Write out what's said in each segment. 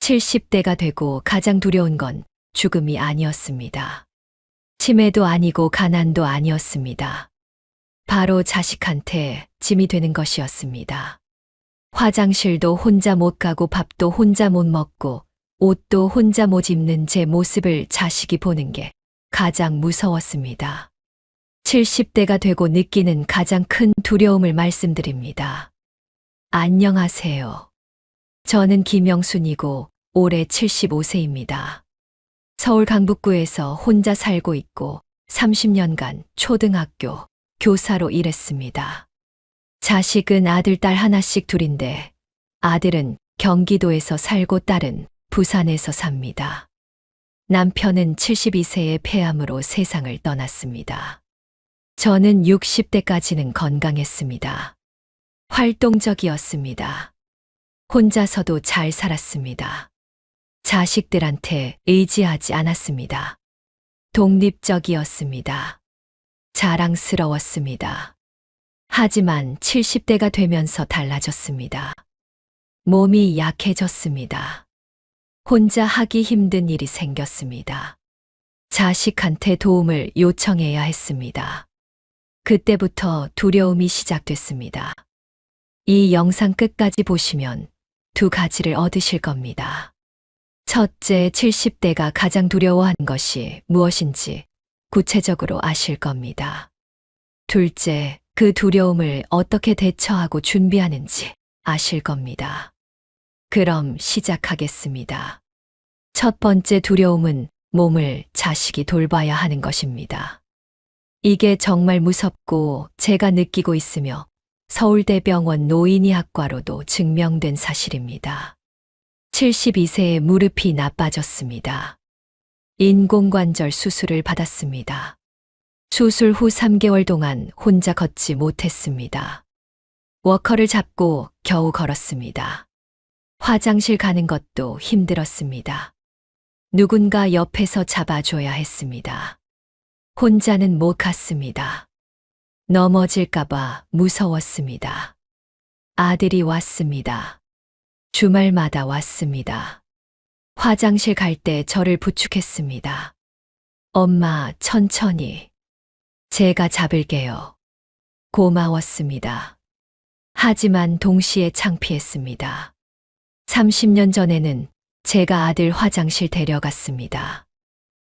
70대가 되고 가장 두려운 건 죽음이 아니었습니다. 치매도 아니고 가난도 아니었습니다. 바로 자식한테 짐이 되는 것이었습니다. 화장실도 혼자 못 가고 밥도 혼자 못 먹고 옷도 혼자 못 입는 제 모습을 자식이 보는 게 가장 무서웠습니다. 70대가 되고 느끼는 가장 큰 두려움을 말씀드립니다. 안녕하세요. 저는 김영순이고 올해 75세입니다. 서울 강북구에서 혼자 살고 있고 30년간 초등학교 교사로 일했습니다. 자식은 아들, 딸 하나씩 둘인데 아들은 경기도에서 살고 딸은 부산에서 삽니다. 남편은 72세의 폐암으로 세상을 떠났습니다. 저는 60대까지는 건강했습니다. 활동적이었습니다. 혼자서도 잘 살았습니다. 자식들한테 의지하지 않았습니다. 독립적이었습니다. 자랑스러웠습니다. 하지만 70대가 되면서 달라졌습니다. 몸이 약해졌습니다. 혼자 하기 힘든 일이 생겼습니다. 자식한테 도움을 요청해야 했습니다. 그때부터 두려움이 시작됐습니다. 이 영상 끝까지 보시면 두 가지를 얻으실 겁니다. 첫째, 70대가 가장 두려워하는 것이 무엇인지 구체적으로 아실 겁니다. 둘째, 그 두려움을 어떻게 대처하고 준비하는지 아실 겁니다. 그럼 시작하겠습니다. 첫 번째 두려움은 몸을 자식이 돌봐야 하는 것입니다. 이게 정말 무섭고 제가 느끼고 있으며 서울대병원 노인의학과로도 증명된 사실입니다. 72세에 무릎이 나빠졌습니다. 인공관절 수술을 받았습니다. 수술 후 3개월 동안 혼자 걷지 못했습니다. 워커를 잡고 겨우 걸었습니다. 화장실 가는 것도 힘들었습니다. 누군가 옆에서 잡아줘야 했습니다. 혼자는 못 갔습니다. 넘어질까봐 무서웠습니다. 아들이 왔습니다. 주말마다 왔습니다. 화장실 갈 때 저를 부축했습니다. 엄마, 천천히. 제가 잡을게요. 고마웠습니다. 하지만 동시에 창피했습니다. 30년 전에는 제가 아들 화장실 데려갔습니다.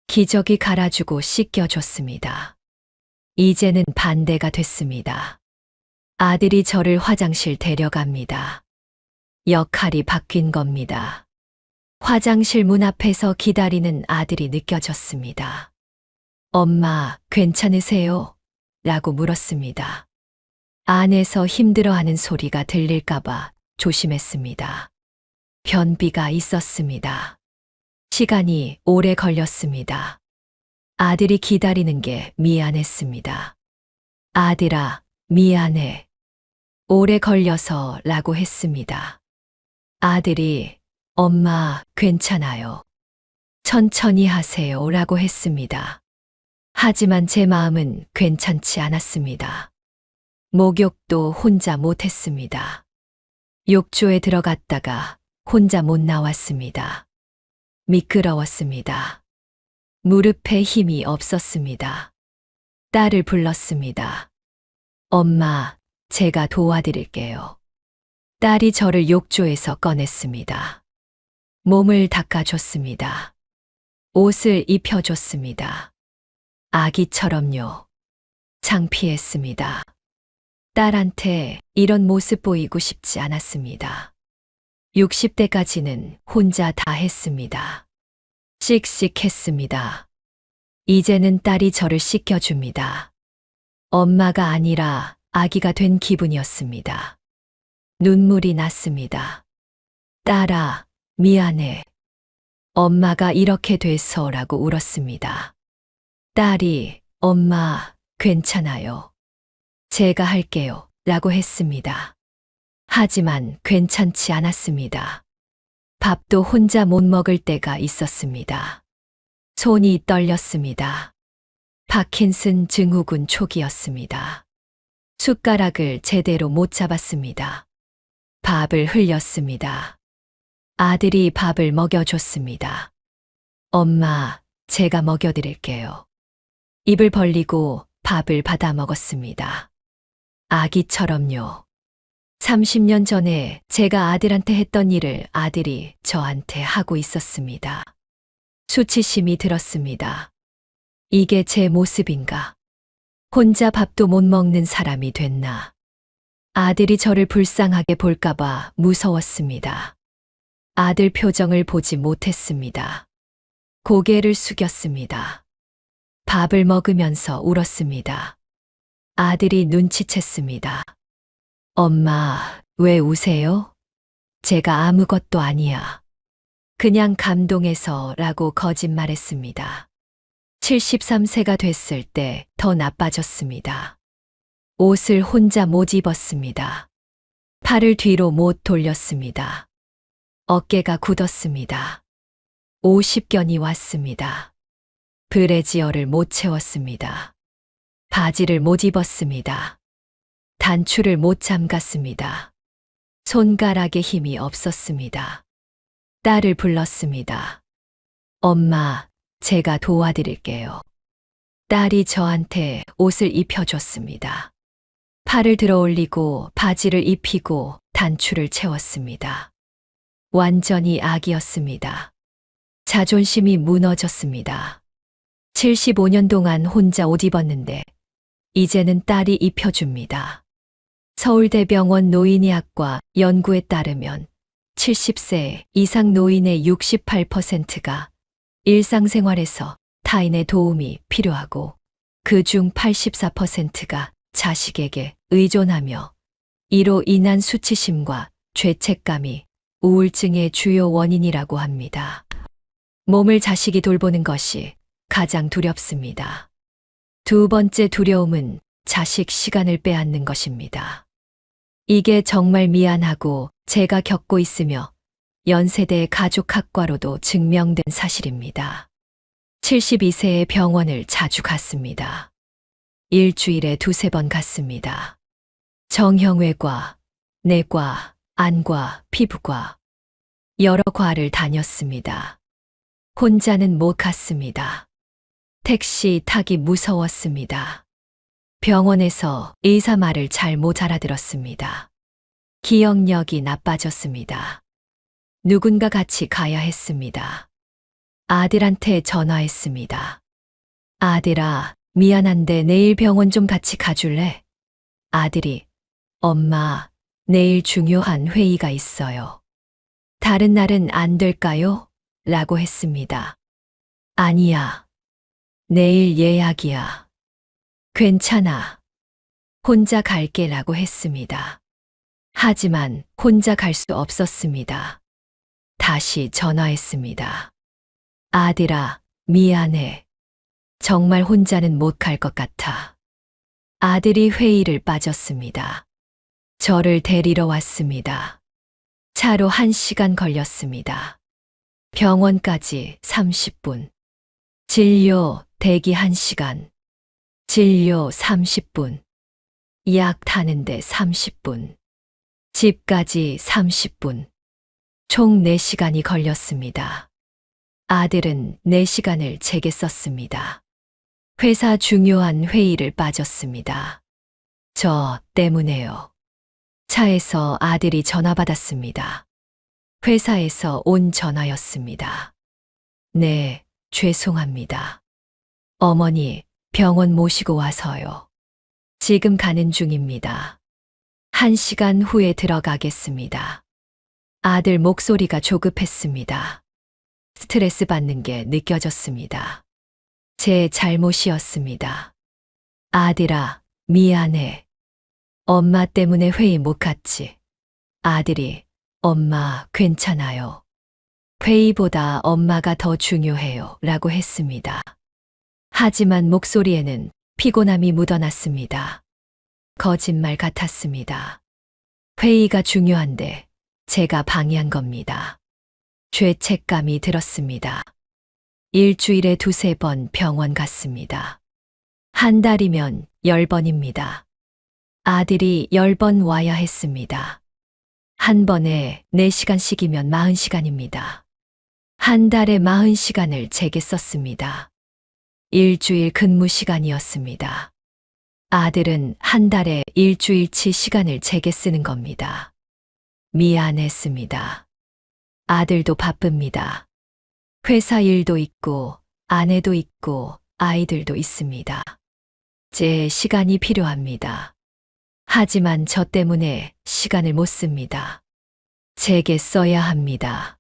기저귀 갈아주고 씻겨줬습니다. 이제는 반대가 됐습니다. 아들이 저를 화장실 데려갑니다. 역할이 바뀐 겁니다. 화장실 문 앞에서 기다리는 아들이 느껴졌습니다. 엄마, 괜찮으세요? 라고 물었습니다. 안에서 힘들어하는 소리가 들릴까봐 조심했습니다. 변비가 있었습니다. 시간이 오래 걸렸습니다. 아들이 기다리는 게 미안했습니다. 아들아, 미안해. 오래 걸려서 라고 했습니다. 아들이 엄마, 괜찮아요. 천천히 하세요 라고 했습니다. 하지만 제 마음은 괜찮지 않았습니다. 목욕도 혼자 못했습니다. 욕조에 들어갔다가 혼자 못 나왔습니다. 미끄러웠습니다. 무릎에 힘이 없었습니다. 딸을 불렀습니다. 엄마, 제가 도와드릴게요. 딸이 저를 욕조에서 꺼냈습니다. 몸을 닦아줬습니다. 옷을 입혀줬습니다. 아기처럼요. 창피했습니다. 딸한테 이런 모습 보이고 싶지 않았습니다. 60대까지는 혼자 다 했습니다. 씩씩했습니다. 이제는 딸이 저를 씻겨줍니다. 엄마가 아니라 아기가 된 기분이었습니다. 눈물이 났습니다. 딸아, 미안해. 엄마가 이렇게 돼서라고 울었습니다. 딸이 엄마, 괜찮아요. 제가 할게요. 라고 했습니다. 하지만 괜찮지 않았습니다. 밥도 혼자 못 먹을 때가 있었습니다. 손이 떨렸습니다. 파킨슨 증후군 초기였습니다. 숟가락을 제대로 못 잡았습니다. 밥을 흘렸습니다. 아들이 밥을 먹여줬습니다. 엄마, 제가 먹여드릴게요. 입을 벌리고 밥을 받아 먹었습니다. 아기처럼요. 30년 전에 제가 아들한테 했던 일을 아들이 저한테 하고 있었습니다. 수치심이 들었습니다. 이게 제 모습인가? 혼자 밥도 못 먹는 사람이 됐나? 아들이 저를 불쌍하게 볼까봐 무서웠습니다. 아들 표정을 보지 못했습니다. 고개를 숙였습니다. 밥을 먹으면서 울었습니다. 아들이 눈치챘습니다. 엄마, 왜 우세요? 제가 아무것도 아니야. 그냥 감동해서라고 거짓말했습니다. 73세가 됐을 때 더 나빠졌습니다. 옷을 혼자 못 입었습니다. 팔을 뒤로 못 돌렸습니다. 어깨가 굳었습니다. 50견이 왔습니다. 브래지어를 못 채웠습니다. 바지를 못 입었습니다. 단추를 못 잠갔습니다. 손가락에 힘이 없었습니다. 딸을 불렀습니다. 엄마, 제가 도와드릴게요. 딸이 저한테 옷을 입혀줬습니다. 팔을 들어 올리고 바지를 입히고 단추를 채웠습니다. 완전히 악이었습니다. 자존심이 무너졌습니다. 75년 동안 혼자 옷 입었는데 이제는 딸이 입혀줍니다. 서울대병원 노인의학과 연구에 따르면 70세 이상 노인의 68%가 일상생활에서 타인의 도움이 필요하고 그중 84%가 자식에게 의존하며 이로 인한 수치심과 죄책감이 우울증의 주요 원인이라고 합니다. 몸을 자식이 돌보는 것이 가장 두렵습니다. 두 번째 두려움은 자식 시간을 빼앗는 것입니다. 이게 정말 미안하고 제가 겪고 있으며 연세대 가족학과로도 증명된 사실입니다. 72세에 병원을 자주 갔습니다. 일주일에 2~3번 갔습니다. 정형외과, 내과, 안과, 피부과, 여러 과를 다녔습니다. 혼자는 못 갔습니다. 택시 타기 무서웠습니다. 병원에서 의사 말을 잘 못 알아들었습니다. 기억력이 나빠졌습니다. 누군가 같이 가야 했습니다. 아들한테 전화했습니다. 아들아, 미안한데 내일 병원 좀 같이 가줄래? 아들이, 엄마, 내일 중요한 회의가 있어요. 다른 날은 안 될까요? 라고 했습니다. 아니야. 내일 예약이야. 괜찮아. 혼자 갈게 라고 했습니다. 하지만 혼자 갈 수 없었습니다. 다시 전화했습니다. 아들아, 미안해. 정말 혼자는 못 갈 것 같아. 아들이 회의를 빠졌습니다. 저를 데리러 왔습니다. 차로 1시간 걸렸습니다. 병원까지 30분. 진료 대기 1시간. 진료 30분. 약 타는데 30분. 집까지 30분. 총 4시간이 걸렸습니다. 아들은 4시간을 제게 썼습니다. 회사 중요한 회의를 빠졌습니다. 저 때문에요. 차에서 아들이 전화 받았습니다. 회사에서 온 전화였습니다. 네, 죄송합니다. 어머니, 병원 모시고 와서요. 지금 가는 중입니다. 1시간 후에 들어가겠습니다. 아들 목소리가 조급했습니다. 스트레스 받는 게 느껴졌습니다. 제 잘못이었습니다. 아들아, 미안해. 엄마 때문에 회의 못 갔지. 아들이, 엄마, 괜찮아요. 회의보다 엄마가 더 중요해요. 라고 했습니다. 하지만 목소리에는 피곤함이 묻어났습니다. 거짓말 같았습니다. 회의가 중요한데 제가 방해한 겁니다. 죄책감이 들었습니다. 일주일에 2~3번 병원 갔습니다. 한 달이면 10번입니다. 아들이 10번 와야 했습니다. 한 번에 4시간씩이면 40시간입니다. 한 달에 40시간을 제게 썼습니다. 일주일 근무 시간이었습니다. 아들은 한 달에 일주일치 시간을 제게 쓰는 겁니다. 미안했습니다. 아들도 바쁩니다. 회사 일도 있고, 아내도 있고, 아이들도 있습니다. 제 시간이 필요합니다. 하지만 저 때문에 시간을 못 씁니다. 제게 써야 합니다.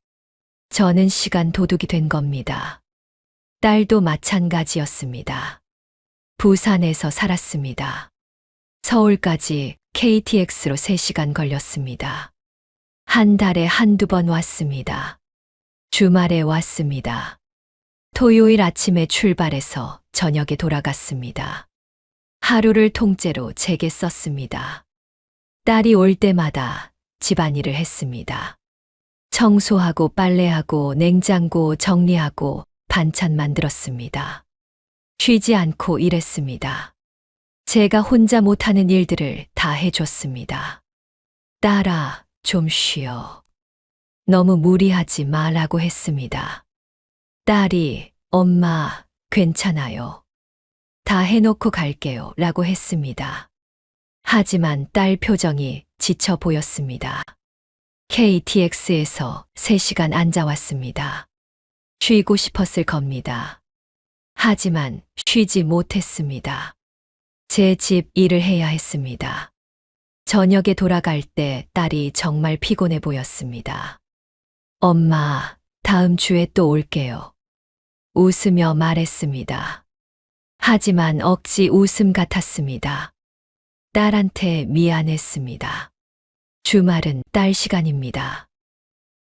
저는 시간 도둑이 된 겁니다. 딸도 마찬가지였습니다. 부산에서 살았습니다. 서울까지 KTX로 3시간 걸렸습니다. 한 달에 한두 번 왔습니다. 주말에 왔습니다. 토요일 아침에 출발해서 저녁에 돌아갔습니다. 하루를 통째로 제게 썼습니다. 딸이 올 때마다 집안일을 했습니다. 청소하고 빨래하고 냉장고 정리하고 반찬 만들었습니다. 쉬지 않고 일했습니다. 제가 혼자 못하는 일들을 다 해줬습니다. 딸아, 좀 쉬어. 너무 무리하지 말라고 했습니다. 딸이 엄마, 괜찮아요. 다 해놓고 갈게요. 라고 했습니다. 하지만 딸 표정이 지쳐 보였습니다. KTX에서 3시간 앉아왔습니다. 쉬고 싶었을 겁니다. 하지만 쉬지 못했습니다. 제 집 일을 해야 했습니다. 저녁에 돌아갈 때 딸이 정말 피곤해 보였습니다. 엄마, 다음 주에 또 올게요. 웃으며 말했습니다. 하지만 억지 웃음 같았습니다. 딸한테 미안했습니다. 주말은 딸 시간입니다.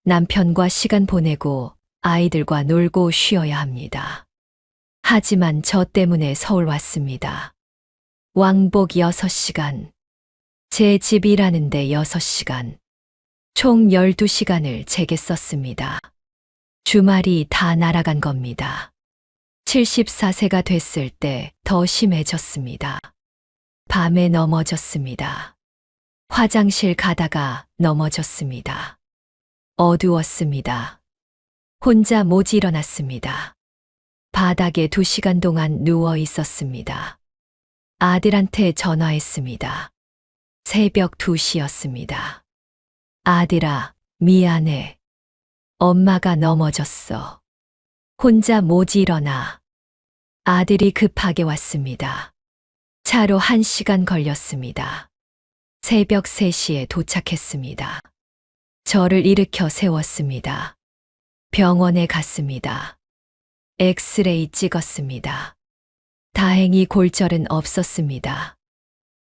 남편과 시간 보내고 아이들과 놀고 쉬어야 합니다. 하지만 저 때문에 서울 왔습니다. 왕복 6시간. 제 집 일하는데 6시간. 총 12시간을 제게 썼습니다. 주말이 다 날아간 겁니다. 74세가 됐을 때 더 심해졌습니다. 밤에 넘어졌습니다. 화장실 가다가 넘어졌습니다. 어두웠습니다. 혼자 못 일어났습니다. 바닥에 2시간 동안 누워 있었습니다. 아들한테 전화했습니다. 새벽 2시였습니다. 아들아, 미안해. 엄마가 넘어졌어. 혼자 못 일어나. 아들이 급하게 왔습니다. 차로 1시간 걸렸습니다. 새벽 3시에 도착했습니다. 저를 일으켜 세웠습니다. 병원에 갔습니다. 엑스레이 찍었습니다. 다행히 골절은 없었습니다.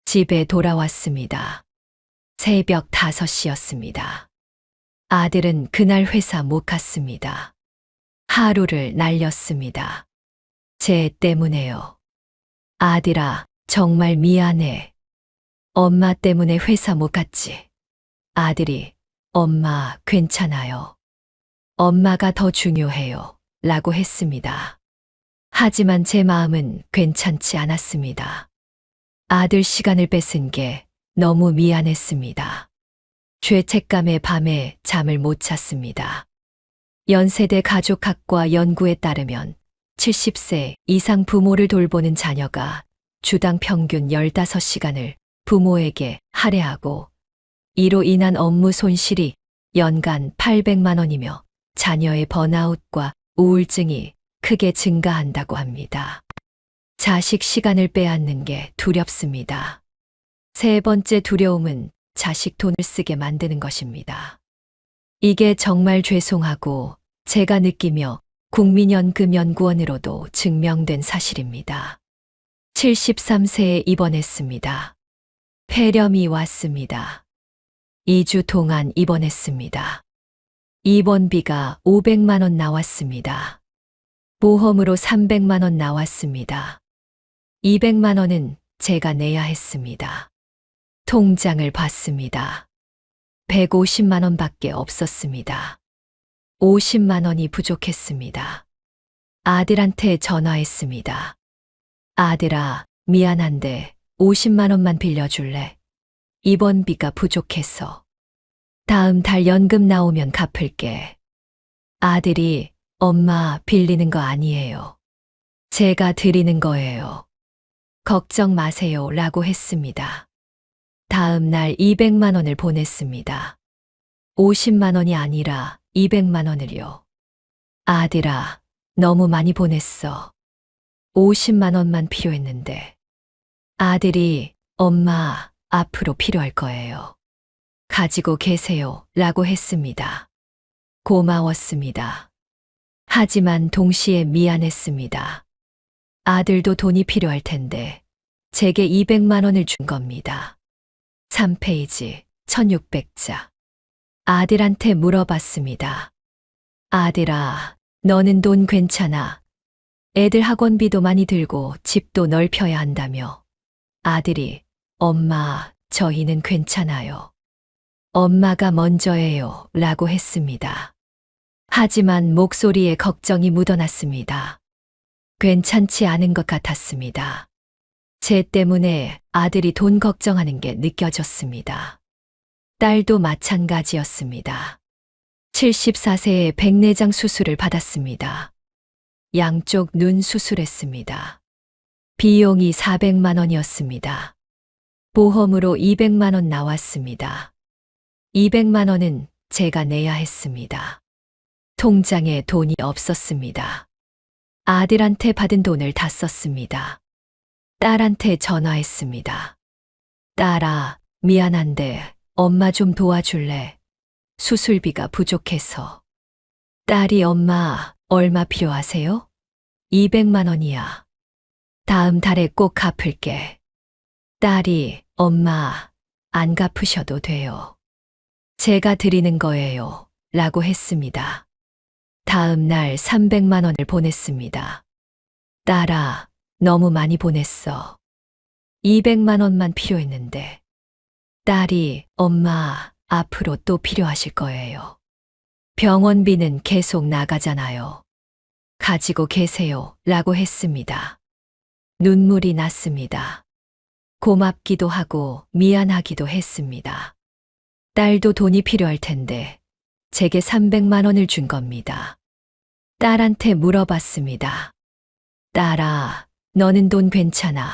집에 돌아왔습니다. 새벽 5시였습니다. 아들은 그날 회사 못 갔습니다. 하루를 날렸습니다. 쟤 때문에요. 아들아, 정말 미안해. 엄마 때문에 회사 못 갔지. 아들이, 엄마, 괜찮아요. 엄마가 더 중요해요. 라고 했습니다. 하지만 제 마음은 괜찮지 않았습니다. 아들 시간을 뺏은 게 너무 미안했습니다. 죄책감에 밤에 잠을 못 잤습니다. 연세대 가족학과 연구에 따르면 70세 이상 부모를 돌보는 자녀가 주당 평균 15시간을 부모에게 할애하고 이로 인한 업무 손실이 연간 800만 원이며 자녀의 번아웃과 우울증이 크게 증가한다고 합니다. 자식 시간을 빼앗는 게 두렵습니다. 세 번째 두려움은 자식 돈을 쓰게 만드는 것입니다. 이게 정말 죄송하고 제가 느끼며 국민연금연구원으로도 증명된 사실입니다. 73세에 입원했습니다. 폐렴이 왔습니다. 2주 동안 입원했습니다. 입원비가 500만 원 나왔습니다. 보험으로 300만 원 나왔습니다. 200만 원은 제가 내야 했습니다. 통장을 봤습니다. 150만 원밖에 없었습니다. 50만 원이 부족했습니다. 아들한테 전화했습니다. 아들아, 미안한데 50만 원만 빌려줄래? 입원비가 부족해서. 다음 달 연금 나오면 갚을게. 아들이 엄마 빌리는 거 아니에요. 제가 드리는 거예요. 걱정 마세요. 라고 했습니다. 다음 날 200만 원을 보냈습니다. 50만 원이 아니라 200만 원을요. 아들아, 너무 많이 보냈어. 50만 원만 필요했는데. 아들이 엄마, 앞으로 필요할 거예요. 가지고 계세요. 라고 했습니다. 고마웠습니다. 하지만 동시에 미안했습니다. 아들도 돈이 필요할 텐데 제게 200만 원을 준 겁니다. 3페이지 1600자. 아들한테 물어봤습니다. 아들아, 너는 돈 괜찮아? 애들 학원비도 많이 들고 집도 넓혀야 한다며. 아들이 엄마, 저희는 괜찮아요. 엄마가 먼저예요. 라고 했습니다. 하지만 목소리에 걱정이 묻어났습니다. 괜찮지 않은 것 같았습니다. 제 때문에 아들이 돈 걱정하는 게 느껴졌습니다. 딸도 마찬가지였습니다. 74세에 백내장 수술을 받았습니다. 양쪽 눈 수술했습니다. 비용이 400만 원이었습니다. 보험으로 200만 원 나왔습니다. 200만 원은 제가 내야 했습니다. 통장에 돈이 없었습니다. 아들한테 받은 돈을 다 썼습니다. 딸한테 전화했습니다. 딸아, 미안한데 엄마 좀 도와줄래? 수술비가 부족해서. 딸이 엄마, 얼마 필요하세요? 200만 원이야. 다음 달에 꼭 갚을게. 딸이 엄마, 안 갚으셔도 돼요. 제가 드리는 거예요. 라고 했습니다. 다음 날 300만 원을 보냈습니다. 딸아, 너무 많이 보냈어. 200만 원만 필요했는데. 딸이 엄마, 앞으로 또 필요하실 거예요. 병원비는 계속 나가잖아요. 가지고 계세요. 라고 했습니다. 눈물이 났습니다. 고맙기도 하고 미안하기도 했습니다. 딸도 돈이 필요할 텐데 제게 300만 원을 준 겁니다. 딸한테 물어봤습니다. 딸아, 너는 돈 괜찮아?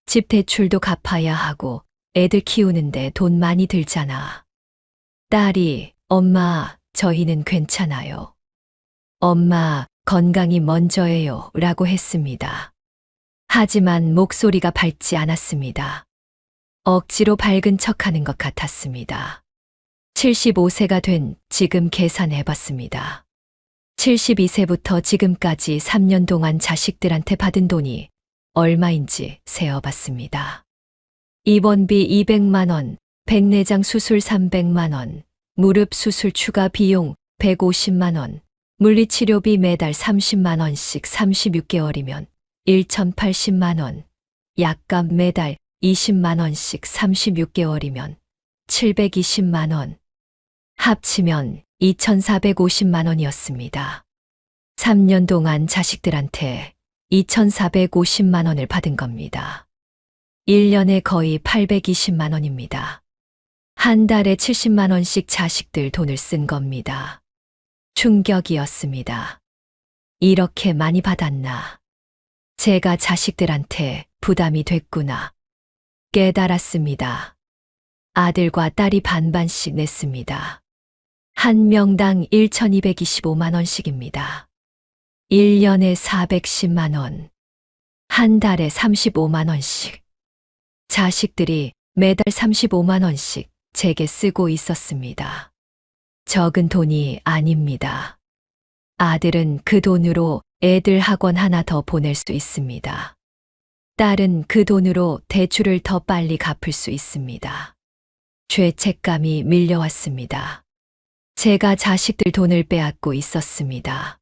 집 대출도 갚아야 하고 애들 키우는데 돈 많이 들잖아. 딸이 엄마, 저희는 괜찮아요. 엄마, 건강이 먼저예요. 라고 했습니다. 하지만 목소리가 밝지 않았습니다. 억지로 밝은 척하는 것 같았습니다. 75세가 된 지금 계산해봤습니다. 72세부터 지금까지 3년 동안 자식들한테 받은 돈이 얼마인지 세어봤습니다. 입원비 200만 원, 백내장 수술 300만 원, 무릎 수술 추가 비용 150만 원, 물리치료비 매달 30만 원씩 36개월이면 1,080만 원, 약값 매달 20만 원씩 36개월이면 720만 원, 합치면 2,450만 원이었습니다. 3년 동안 자식들한테 2,450만 원을 받은 겁니다. 1년에 거의 820만 원입니다. 한 달에 70만 원씩 자식들 돈을 쓴 겁니다. 충격이었습니다. 이렇게 많이 받았나. 제가 자식들한테 부담이 됐구나. 깨달았습니다. 아들과 딸이 반반씩 냈습니다. 한 명당 1,225만 원씩입니다. 1년에 410만 원, 한 달에 35만 원씩. 자식들이 매달 35만 원씩 제게 쓰고 있었습니다. 적은 돈이 아닙니다. 아들은 그 돈으로 애들 학원 하나 더 보낼 수 있습니다. 딸은 그 돈으로 대출을 더 빨리 갚을 수 있습니다. 죄책감이 밀려왔습니다. 제가 자식들 돈을 빼앗고 있었습니다.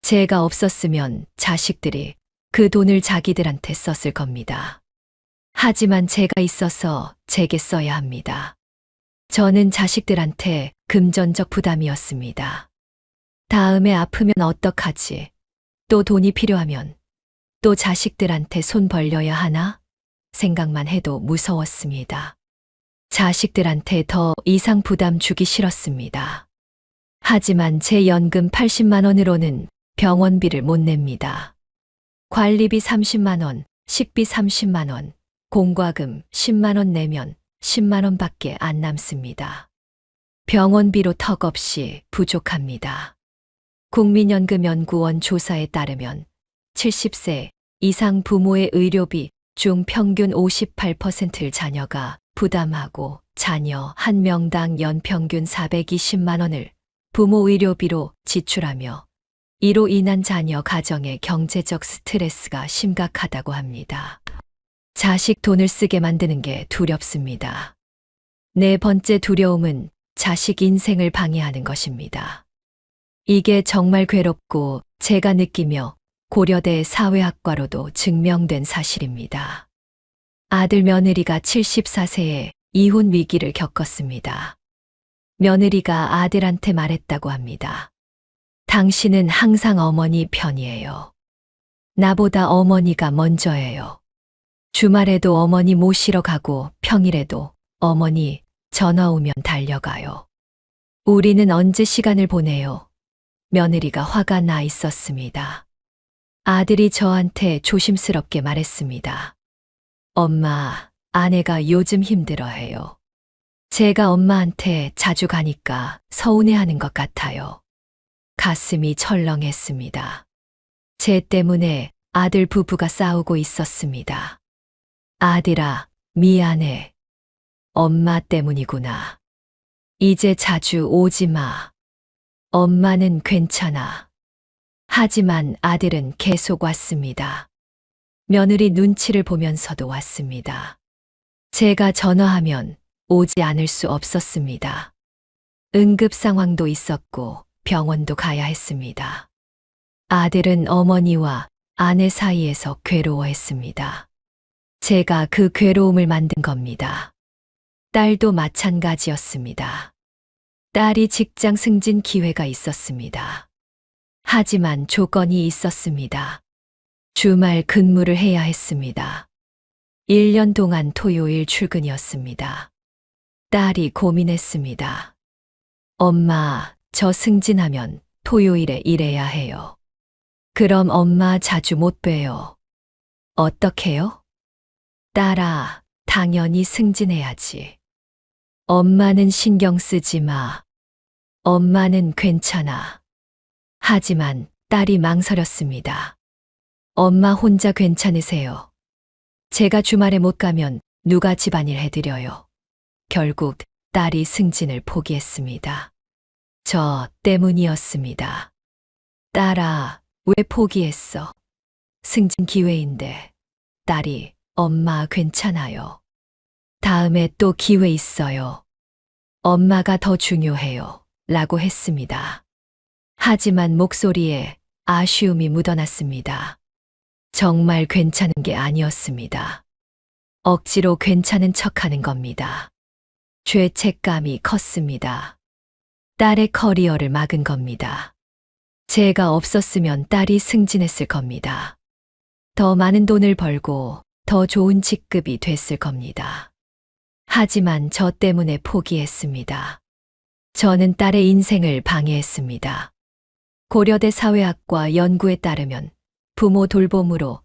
제가 없었으면 자식들이 그 돈을 자기들한테 썼을 겁니다. 하지만 제가 있어서 제게 써야 합니다. 저는 자식들한테 금전적 부담이었습니다. 다음에 아프면 어떡하지? 또 돈이 필요하면 또 자식들한테 손 벌려야 하나? 생각만 해도 무서웠습니다. 자식들한테 더 이상 부담 주기 싫었습니다. 하지만 제 연금 80만 원으로는 병원비를 못 냅니다. 관리비 30만 원, 식비 30만 원, 공과금 10만 원 내면 10만 원밖에 안 남습니다. 병원비로 턱없이 부족합니다. 국민연금연구원 조사에 따르면 70세 이상 부모의 의료비 중 평균 58%를 자녀가 부담하고 자녀 한 명당 연평균 420만 원을 부모 의료비로 지출하며 이로 인한 자녀 가정의 경제적 스트레스가 심각하다고 합니다. 자식 돈을 쓰게 만드는 게 두렵습니다. 네 번째 두려움은 자식 인생을 방해하는 것입니다. 이게 정말 괴롭고 제가 느끼며 고려대 사회학과로도 증명된 사실입니다. 아들 며느리가 74세에 이혼 위기를 겪었습니다. 며느리가 아들한테 말했다고 합니다. 당신은 항상 어머니 편이에요. 나보다 어머니가 먼저예요. 주말에도 어머니 모시러 가고 평일에도 어머니 전화 오면 달려가요. 우리는 언제 시간을 보내요? 며느리가 화가 나 있었습니다. 아들이 저한테 조심스럽게 말했습니다. 엄마, 아내가 요즘 힘들어해요. 제가 엄마한테 자주 가니까 서운해하는 것 같아요. 가슴이 철렁했습니다. 제 때문에 아들 부부가 싸우고 있었습니다. 아들아, 미안해. 엄마 때문이구나. 이제 자주 오지 마. 엄마는 괜찮아. 하지만 아들은 계속 왔습니다. 며느리 눈치를 보면서도 왔습니다. 제가 전화하면 오지 않을 수 없었습니다. 응급 상황도 있었고 병원도 가야 했습니다. 아들은 어머니와 아내 사이에서 괴로워했습니다. 제가 그 괴로움을 만든 겁니다. 딸도 마찬가지였습니다. 딸이 직장 승진 기회가 있었습니다. 하지만 조건이 있었습니다. 주말 근무를 해야 했습니다. 1년 동안 토요일 출근이었습니다. 딸이 고민했습니다. 엄마, 저 승진하면 토요일에 일해야 해요. 그럼 엄마 자주 못 봬요. 어떡해요? 딸아, 당연히 승진해야지. 엄마는 신경 쓰지 마. 엄마는 괜찮아. 하지만 딸이 망설였습니다. 엄마 혼자 괜찮으세요? 제가 주말에 못 가면 누가 집안일 해드려요? 결국 딸이 승진을 포기했습니다. 저 때문이었습니다. 딸아, 왜 포기했어? 승진 기회인데. 딸이, 엄마 괜찮아요. 다음에 또 기회 있어요. 엄마가 더 중요해요. 라고 했습니다. 하지만 목소리에 아쉬움이 묻어났습니다. 정말 괜찮은 게 아니었습니다. 억지로 괜찮은 척하는 겁니다. 죄책감이 컸습니다. 딸의 커리어를 막은 겁니다. 제가 없었으면 딸이 승진했을 겁니다. 더 많은 돈을 벌고 더 좋은 직급이 됐을 겁니다. 하지만 저 때문에 포기했습니다. 저는 딸의 인생을 방해했습니다. 고려대 사회학과 연구에 따르면 부모 돌봄으로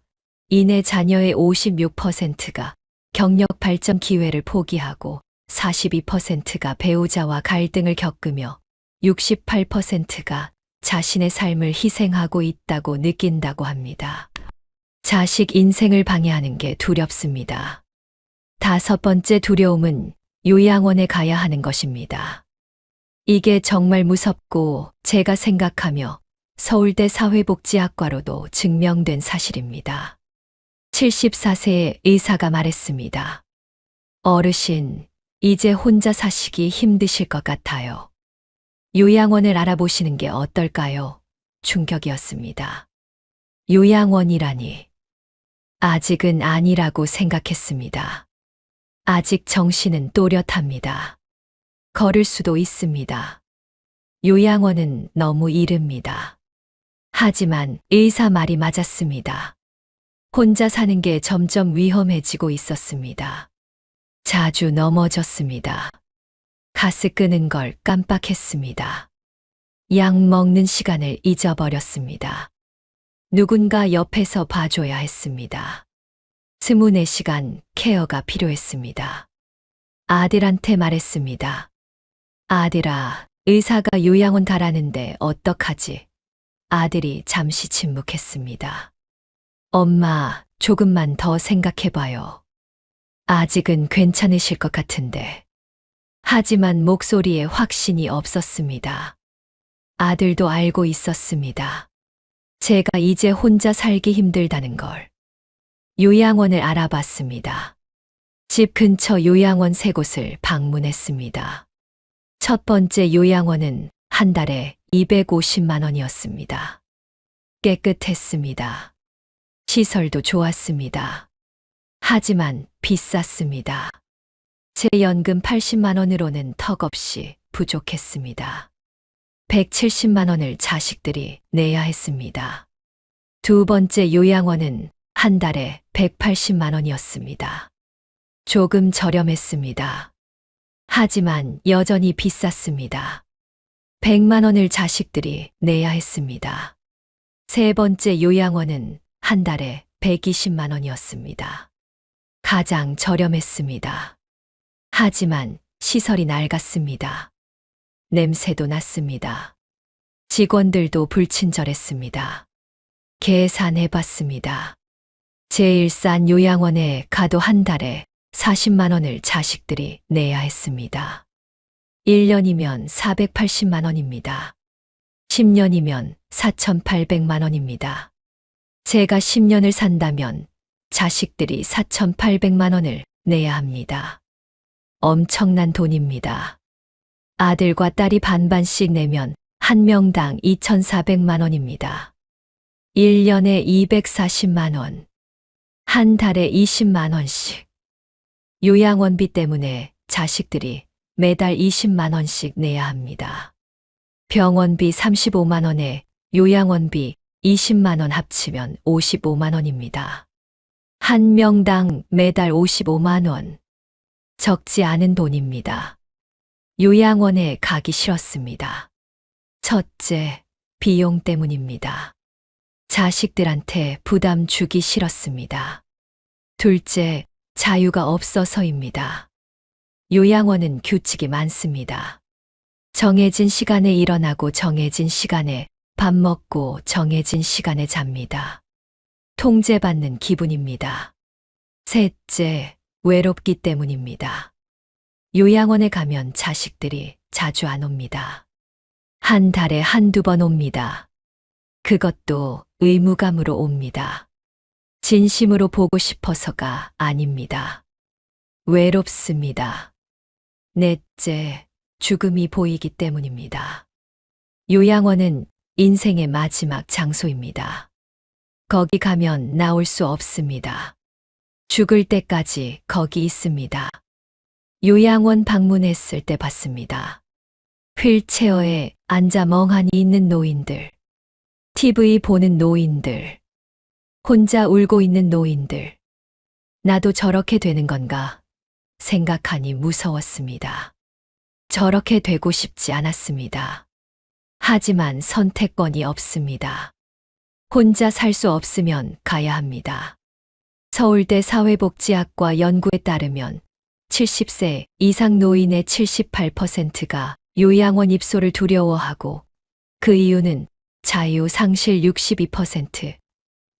인해 자녀의 56%가 경력 발전 기회를 포기하고 42%가 배우자와 갈등을 겪으며 68%가 자신의 삶을 희생하고 있다고 느낀다고 합니다. 자식 인생을 방해하는 게 두렵습니다. 다섯 번째 두려움은 요양원에 가야 하는 것입니다. 이게 정말 무섭고 제가 생각하며 서울대 사회복지학과로도 증명된 사실입니다. 74세의 의사가 말했습니다. 어르신, 이제 혼자 사시기 힘드실 것 같아요. 요양원을 알아보시는 게 어떨까요? 충격이었습니다. 요양원이라니. 아직은 아니라고 생각했습니다. 아직 정신은 또렷합니다. 걸을 수도 있습니다. 요양원은 너무 이릅니다. 하지만 의사 말이 맞았습니다. 혼자 사는 게 점점 위험해지고 있었습니다. 자주 넘어졌습니다. 가스 끄는 걸 깜빡했습니다. 약 먹는 시간을 잊어버렸습니다. 누군가 옆에서 봐줘야 했습니다. 24시간 케어가 필요했습니다. 아들한테 말했습니다. 아들아, 의사가 요양원 가라는데 어떡하지? 아들이 잠시 침묵했습니다. 엄마, 조금만 더 생각해봐요. 아직은 괜찮으실 것 같은데. 하지만 목소리에 확신이 없었습니다. 아들도 알고 있었습니다. 제가 이제 혼자 살기 힘들다는 걸. 요양원을 알아봤습니다. 집 근처 요양원 3곳을 방문했습니다. 첫 번째 요양원은 한 달에 250만 원이었습니다. 깨끗했습니다. 시설도 좋았습니다. 하지만 비쌌습니다. 제 연금 80만 원으로는 턱없이 부족했습니다. 170만 원을 자식들이 내야 했습니다. 두 번째 요양원은 한 달에 180만 원이었습니다. 조금 저렴했습니다. 하지만 여전히 비쌌습니다. 100만 원을 자식들이 내야 했습니다. 세 번째 요양원은 한 달에 120만 원이었습니다. 가장 저렴했습니다. 하지만 시설이 낡았습니다. 냄새도 났습니다. 직원들도 불친절했습니다. 계산해봤습니다. 제일 싼 요양원에 가도 한 달에 40만 원을 자식들이 내야 했습니다. 1년이면 480만 원입니다. 10년이면 4,800만 원입니다. 제가 10년을 산다면 자식들이 4,800만 원을 내야 합니다. 엄청난 돈입니다. 아들과 딸이 반반씩 내면 한 명당 2,400만 원입니다. 1년에 240만 원, 한 달에 20만 원씩. 요양원비 때문에 자식들이 매달 20만 원씩 내야 합니다. 병원비 35만 원에 요양원비 20만 원 합치면 55만 원입니다. 한 명당 매달 55만 원. 적지 않은 돈입니다. 요양원에 가기 싫었습니다. 첫째, 비용 때문입니다. 자식들한테 부담 주기 싫었습니다. 둘째, 자유가 없어서입니다. 요양원은 규칙이 많습니다. 정해진 시간에 일어나고 정해진 시간에 밥 먹고 정해진 시간에 잡니다. 통제받는 기분입니다. 셋째, 외롭기 때문입니다. 요양원에 가면 자식들이 자주 안 옵니다. 한 달에 한두 번 옵니다. 그것도 의무감으로 옵니다. 진심으로 보고 싶어서가 아닙니다. 외롭습니다. 넷째, 죽음이 보이기 때문입니다. 요양원은 인생의 마지막 장소입니다. 거기 가면 나올 수 없습니다. 죽을 때까지 거기 있습니다. 요양원 방문했을 때 봤습니다. 휠체어에 앉아 멍하니 있는 노인들, TV 보는 노인들, 혼자 울고 있는 노인들. 나도 저렇게 되는 건가 생각하니 무서웠습니다. 저렇게 되고 싶지 않았습니다. 하지만 선택권이 없습니다. 혼자 살 수 없으면 가야 합니다. 서울대 사회복지학과 연구에 따르면 70세 이상 노인의 78%가 요양원 입소를 두려워하고 그 이유는 자유 상실 62%,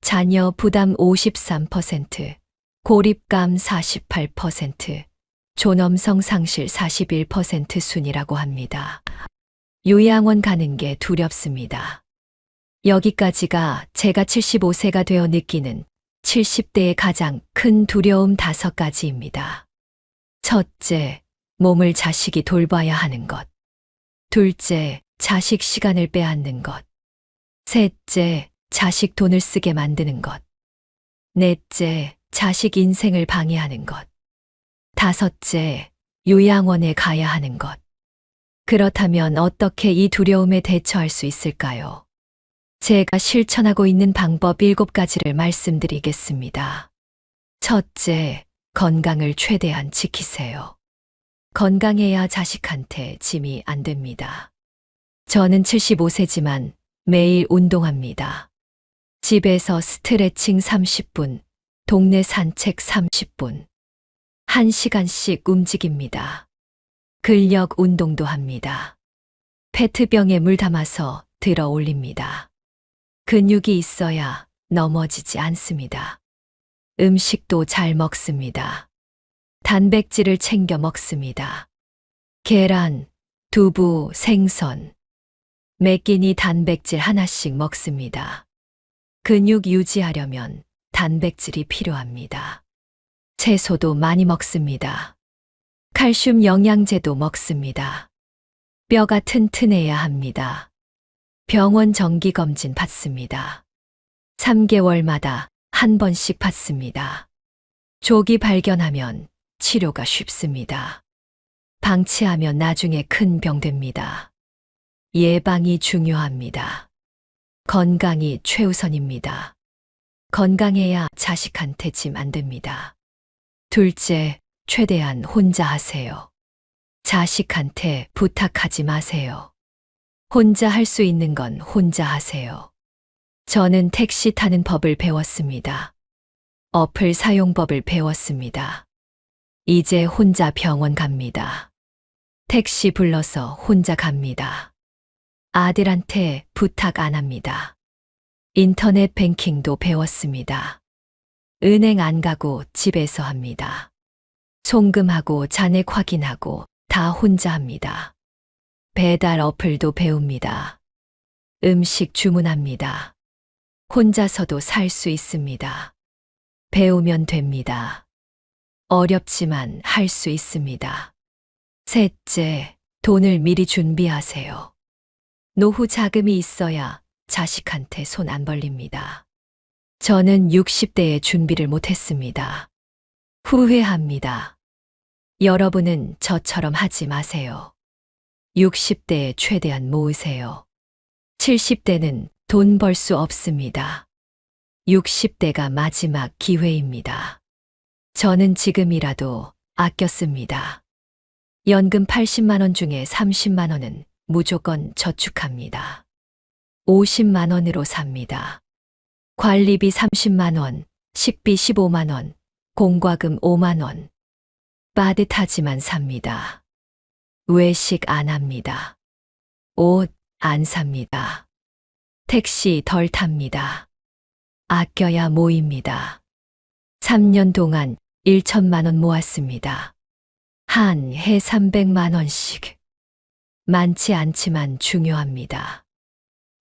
자녀 부담 53%, 고립감 48%, 존엄성 상실 41% 순이라고 합니다. 요양원 가는 게 두렵습니다. 여기까지가 제가 75세가 되어 느끼는 70대의 가장 큰 두려움 5가지입니다. 첫째, 몸을 자식이 돌봐야 하는 것. 둘째, 자식 시간을 빼앗는 것. 셋째, 자식 돈을 쓰게 만드는 것. 넷째, 자식 인생을 방해하는 것. 다섯째, 요양원에 가야 하는 것. 그렇다면 어떻게 이 두려움에 대처할 수 있을까요? 제가 실천하고 있는 방법 7가지를 말씀드리겠습니다. 첫째, 건강을 최대한 지키세요. 건강해야 자식한테 짐이 안 됩니다. 저는 75세지만 매일 운동합니다. 집에서 스트레칭 30분, 동네 산책 30분, 1시간씩 움직입니다. 근력 운동도 합니다. 페트병에 물 담아서 들어 올립니다. 근육이 있어야 넘어지지 않습니다. 음식도 잘 먹습니다. 단백질을 챙겨 먹습니다. 계란, 두부, 생선, 매 끼니 단백질 하나씩 먹습니다. 근육 유지하려면 단백질이 필요합니다. 채소도 많이 먹습니다. 칼슘 영양제도 먹습니다. 뼈가 튼튼해야 합니다. 병원 정기검진 받습니다. 3개월마다 한 번씩 받습니다. 조기 발견하면 치료가 쉽습니다. 방치하면 나중에 큰 병 됩니다. 예방이 중요합니다. 건강이 최우선입니다. 건강해야 자식한테 짐 안 됩니다. 둘째, 최대한 혼자 하세요. 자식한테 부탁하지 마세요. 혼자 할 수 있는 건 혼자 하세요. 저는 택시 타는 법을 배웠습니다. 어플 사용법을 배웠습니다. 이제 혼자 병원 갑니다. 택시 불러서 혼자 갑니다. 아들한테 부탁 안 합니다. 인터넷 뱅킹도 배웠습니다. 은행 안 가고 집에서 합니다. 송금하고 잔액 확인하고 다 혼자 합니다. 배달 어플도 배웁니다. 음식 주문합니다. 혼자서도 살 수 있습니다. 배우면 됩니다. 어렵지만 할 수 있습니다. 셋째, 돈을 미리 준비하세요. 노후 자금이 있어야 자식한테 손 안 벌립니다. 저는 60대에 준비를 못했습니다. 후회합니다. 여러분은 저처럼 하지 마세요. 60대에 최대한 모으세요. 70대는 돈 벌 수 없습니다. 60대가 마지막 기회입니다. 저는 지금이라도 아껴 씁니다. 연금 80만 원 중에 30만 원은 무조건 저축합니다. 50만 원으로 삽니다. 관리비 30만 원, 식비 15만 원, 공과금 5만 원. 빠듯하지만 삽니다. 외식 안 합니다. 옷 안 삽니다. 택시 덜 탑니다. 아껴야 모입니다. 3년 동안 1천만 원 모았습니다. 한 해 300만 원씩. 많지 않지만 중요합니다.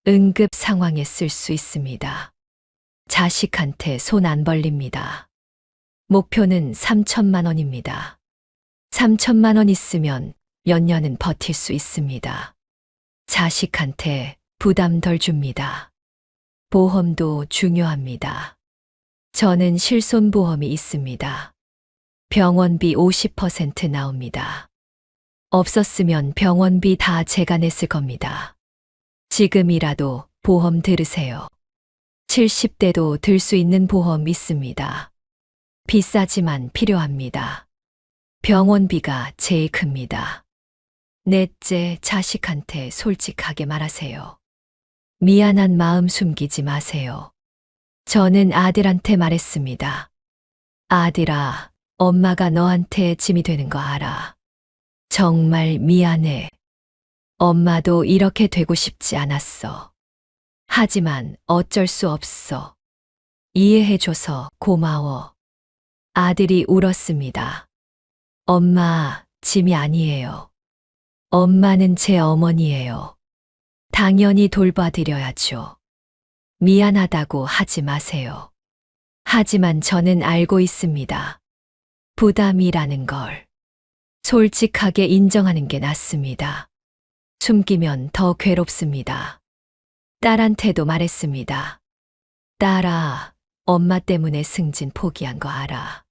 응급 상황에 쓸 수 있습니다. 자식한테 손 안 벌립니다. 목표는 3천만 원입니다. 3천만 원 있으면 몇 년은 버틸 수 있습니다. 자식한테 부담 덜 줍니다. 보험도 중요합니다. 저는 실손보험이 있습니다. 병원비 50% 나옵니다. 없었으면 병원비 다 제가 냈을 겁니다. 지금이라도 보험 들으세요. 70대도 들 수 있는 보험 있습니다. 비싸지만 필요합니다. 병원비가 제일 큽니다. 넷째, 자식한테 솔직하게 말하세요. 미안한 마음 숨기지 마세요. 저는 아들한테 말했습니다. 아들아, 엄마가 너한테 짐이 되는 거 알아. 정말 미안해. 엄마도 이렇게 되고 싶지 않았어. 하지만 어쩔 수 없어. 이해해줘서 고마워. 아들이 울었습니다. 엄마, 짐이 아니에요. 엄마는 제 어머니예요. 당연히 돌봐드려야죠. 미안하다고 하지 마세요. 하지만 저는 알고 있습니다. 부담이라는 걸. 솔직하게 인정하는 게 낫습니다. 숨기면 더 괴롭습니다. 딸한테도 말했습니다. 딸아, 엄마 때문에 승진 포기한 거 알아.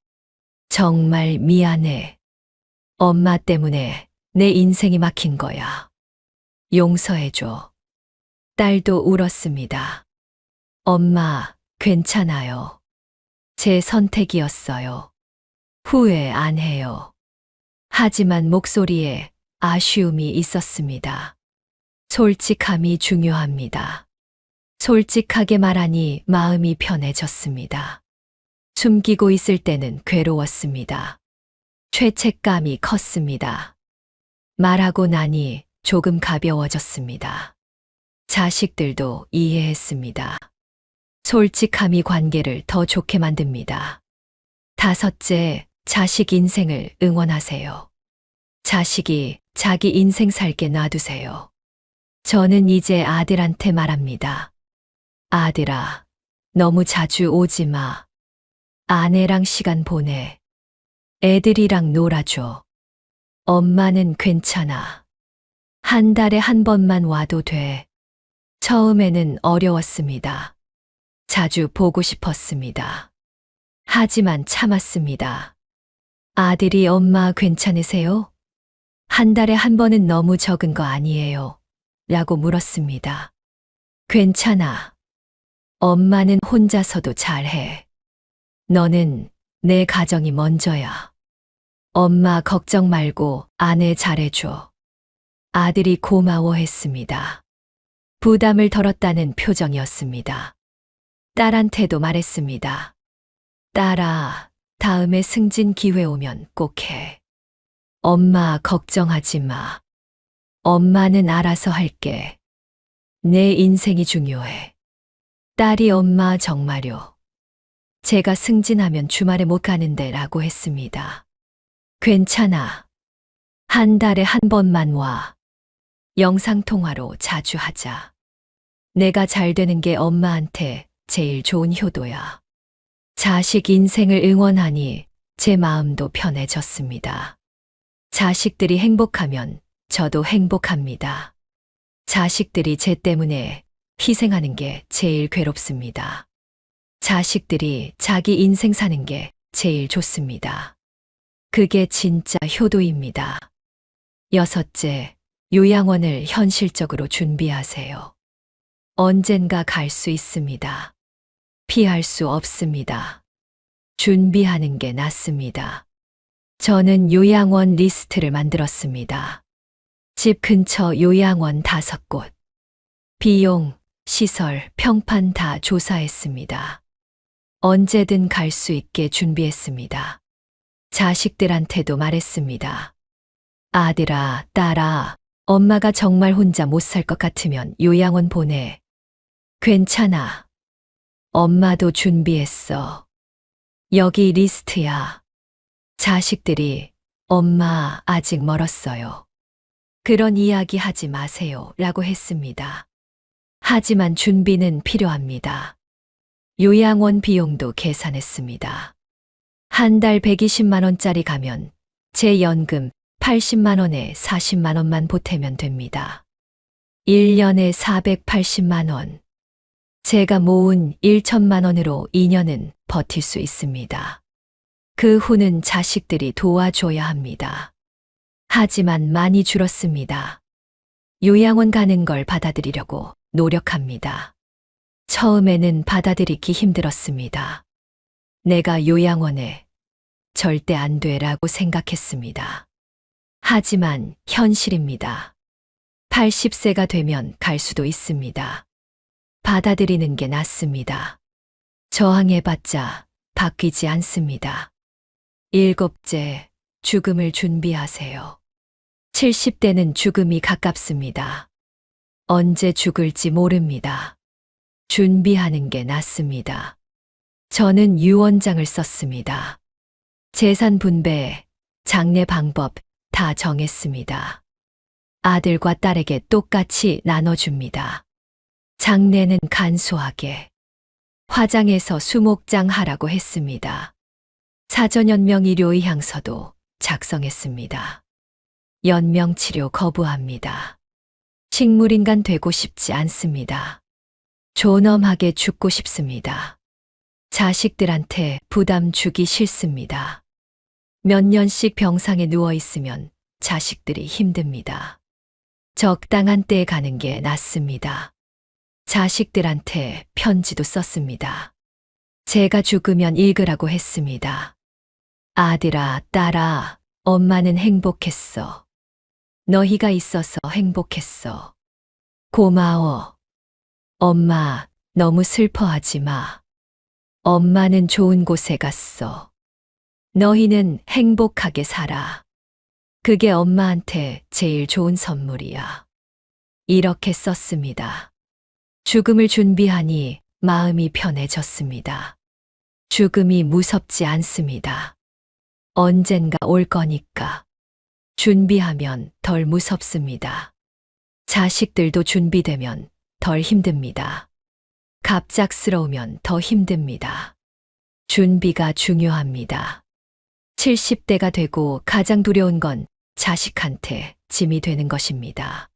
정말 미안해. 엄마 때문에 내 인생이 막힌 거야. 용서해줘. 딸도 울었습니다. 엄마, 괜찮아요. 제 선택이었어요. 후회 안 해요. 하지만 목소리에 아쉬움이 있었습니다. 솔직함이 중요합니다. 솔직하게 말하니 마음이 편해졌습니다. 숨기고 있을 때는 괴로웠습니다. 죄책감이 컸습니다. 말하고 나니 조금 가벼워졌습니다. 자식들도 이해했습니다. 솔직함이 관계를 더 좋게 만듭니다. 다섯째, 자식 인생을 응원하세요. 자식이 자기 인생 살게 놔두세요. 저는 이제 아들한테 말합니다. 아들아, 너무 자주 오지 마. 아내랑 시간 보내. 애들이랑 놀아줘. 엄마는 괜찮아. 한 달에 한 번만 와도 돼. 처음에는 어려웠습니다. 자주 보고 싶었습니다. 하지만 참았습니다. 아들이 엄마 괜찮으세요? 한 달에 한 번은 너무 적은 거 아니에요? 라고 물었습니다. 괜찮아. 엄마는 혼자서도 잘해. 너는 내 가정이 먼저야. 엄마 걱정 말고 아내 잘해줘. 아들이 고마워했습니다. 부담을 덜었다는 표정이었습니다. 딸한테도 말했습니다. 딸아, 다음에 승진 기회 오면 꼭 해. 엄마 걱정하지 마. 엄마는 알아서 할게. 내 인생이 중요해. 딸이 엄마 정말요. 제가 승진하면 주말에 못 가는데 라고 했습니다. 괜찮아. 한 달에 한 번만 와. 영상통화로 자주 하자. 내가 잘 되는 게 엄마한테 제일 좋은 효도야. 자식 인생을 응원하니 제 마음도 편해졌습니다. 자식들이 행복하면 저도 행복합니다. 자식들이 제 때문에 희생하는 게 제일 괴롭습니다. 자식들이 자기 인생 사는 게 제일 좋습니다. 그게 진짜 효도입니다. 여섯째, 요양원을 현실적으로 준비하세요. 언젠가 갈 수 있습니다. 피할 수 없습니다. 준비하는 게 낫습니다. 저는 요양원 리스트를 만들었습니다. 집 근처 요양원 5곳. 비용, 시설, 평판 다 조사했습니다. 언제든 갈 수 있게 준비했습니다. 자식들한테도 말했습니다. 아들아, 딸아, 엄마가 정말 혼자 못 살 것 같으면 요양원 보내. 괜찮아. 엄마도 준비했어. 여기 리스트야. 자식들이 엄마 아직 멀었어요. 그런 이야기 하지 마세요 라고 했습니다. 하지만 준비는 필요합니다. 요양원 비용도 계산했습니다. 한 달 120만 원짜리 가면 제 연금 80만 원에 40만 원만 보태면 됩니다. 1년에 480만 원. 제가 모은 1천만 원으로 2년은 버틸 수 있습니다. 그 후는 자식들이 도와줘야 합니다. 하지만 많이 줄었습니다. 요양원 가는 걸 받아들이려고 노력합니다. 처음에는 받아들이기 힘들었습니다. 내가 요양원에 절대 안 돼라고 생각했습니다. 하지만 현실입니다. 80세가 되면 갈 수도 있습니다. 받아들이는 게 낫습니다. 저항해봤자 바뀌지 않습니다. 일곱째, 죽음을 준비하세요. 70대는 죽음이 가깝습니다. 언제 죽을지 모릅니다. 준비하는 게 낫습니다. 저는 유언장을 썼습니다. 재산 분배, 장례 방법 다 정했습니다. 아들과 딸에게 똑같이 나눠줍니다. 장례는 간소하게. 화장해서 수목장 하라고 했습니다. 사전연명 의료의향서도 작성했습니다. 연명치료 거부합니다. 식물인간 되고 싶지 않습니다. 존엄하게 죽고 싶습니다. 자식들한테 부담 주기 싫습니다. 몇 년씩 병상에 누워 있으면 자식들이 힘듭니다. 적당한 때에 가는 게 낫습니다. 자식들한테 편지도 썼습니다. 제가 죽으면 읽으라고 했습니다. 아들아, 딸아, 엄마는 행복했어. 너희가 있어서 행복했어. 고마워. 엄마, 너무 슬퍼하지 마. 엄마는 좋은 곳에 갔어. 너희는 행복하게 살아. 그게 엄마한테 제일 좋은 선물이야. 이렇게 썼습니다. 죽음을 준비하니 마음이 편해졌습니다. 죽음이 무섭지 않습니다. 언젠가 올 거니까. 준비하면 덜 무섭습니다. 자식들도 준비되면 덜 힘듭니다. 갑작스러우면 더 힘듭니다. 준비가 중요합니다. 70대가 되고 가장 두려운 건 자식한테 짐이 되는 것입니다.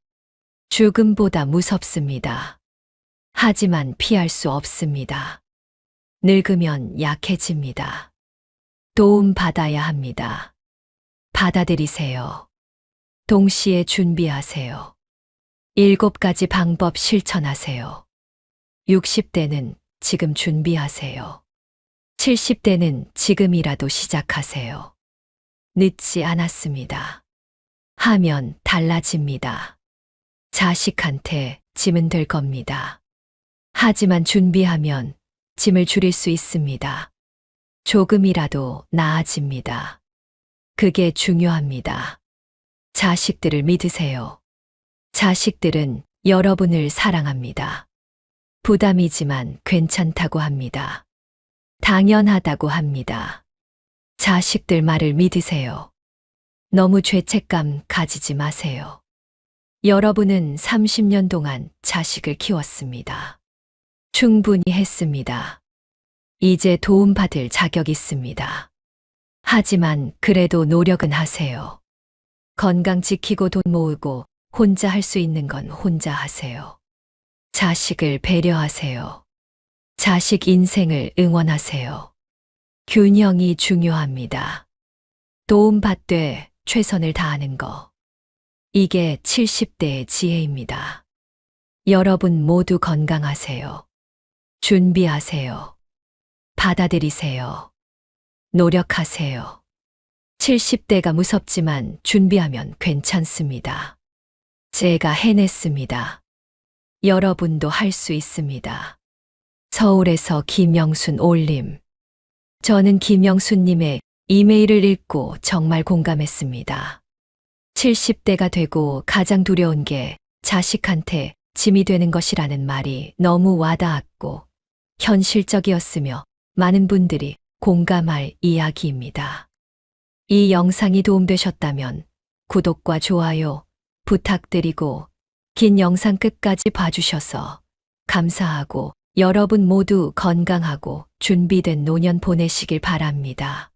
죽음보다 무섭습니다. 하지만 피할 수 없습니다. 늙으면 약해집니다. 도움 받아야 합니다. 받아들이세요. 동시에 준비하세요. 7가지 방법 실천하세요. 60대는 지금 준비하세요. 70대는 지금이라도 시작하세요. 늦지 않았습니다. 하면 달라집니다. 자식한테 짐은 될 겁니다. 하지만 준비하면 짐을 줄일 수 있습니다. 조금이라도 나아집니다. 그게 중요합니다. 자식들을 믿으세요. 자식들은 여러분을 사랑합니다. 부담이지만 괜찮다고 합니다. 당연하다고 합니다. 자식들 말을 믿으세요. 너무 죄책감 가지지 마세요. 여러분은 30년 동안 자식을 키웠습니다. 충분히 했습니다. 이제 도움받을 자격 있습니다. 하지만 그래도 노력은 하세요. 건강 지키고 돈 모으고 혼자 할 수 있는 건 혼자 하세요. 자식을 배려하세요. 자식 인생을 응원하세요. 균형이 중요합니다. 도움받되 최선을 다하는 거. 이게 70대의 지혜입니다. 여러분 모두 건강하세요. 준비하세요. 받아들이세요. 노력하세요. 70대가 무섭지만 준비하면 괜찮습니다. 제가 해냈습니다. 여러분도 할 수 있습니다. 서울에서 김영순 올림. 저는 김영순님의 이메일을 읽고 정말 공감했습니다. 70대가 되고 가장 두려운 게 자식한테 짐이 되는 것이라는 말이 너무 와닿았고 현실적이었으며 많은 분들이 공감할 이야기입니다. 이 영상이 도움되셨다면 구독과 좋아요 부탁드리고 긴 영상 끝까지 봐주셔서 감사하고 여러분 모두 건강하고 준비된 노년 보내시길 바랍니다.